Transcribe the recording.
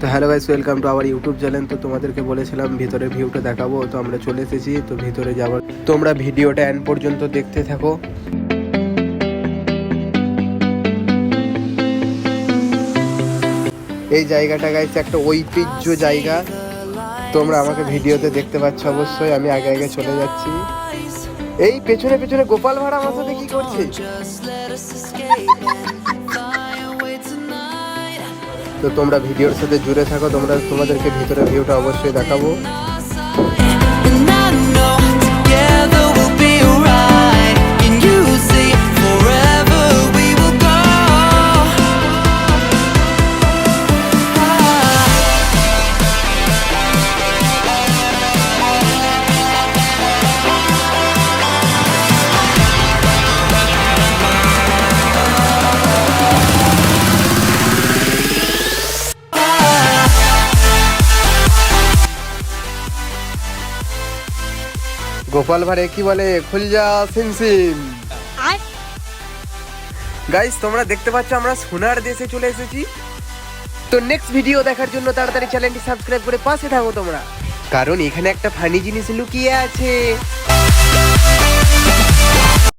তো hello guys, welcome to our YouTube channel. তো তোমাদেরকে বলেছিলাম ভিতরে ভিউটা দেখাবো, তো আমরা চলে এসেছি। তো ভিতরে যাওয়ার তোমরা ভিডিওটা এন্ড পর্যন্ত দেখতে থাকো। এই জায়গাটা গাইস একটা ঐতিহ্য জায়গা, তোমরা আমাকে ভিডিওতে দেখতে পাচ্ছ অবশ্যই। আমি আগে আগে চলে যাচ্ছি। এই পেছনে পেছনে গোপাল ভাড়া আমার সাথে কি করছে? তো তোমরা ভিডিওর সাথে জুড়ে থাকো, তোমাদেরকে ভিতরে ভিউটা অবশ্যই দেখাবো। গোপাল ভাড়ে কি বলে, খুলজা সিমসিম। গাইস তোমরা দেখতে পাচ্ছ আমরা সোনার দেশে চলে এসেছি। তো নেক্সট ভিডিও দেখার জন্য তাড়াতাড়ি চ্যানেলটি সাবস্ক্রাইব করে পাশে থাকো তোমরা, কারণ এখানে একটা ফানি জিনিস লুকিয়ে আছে।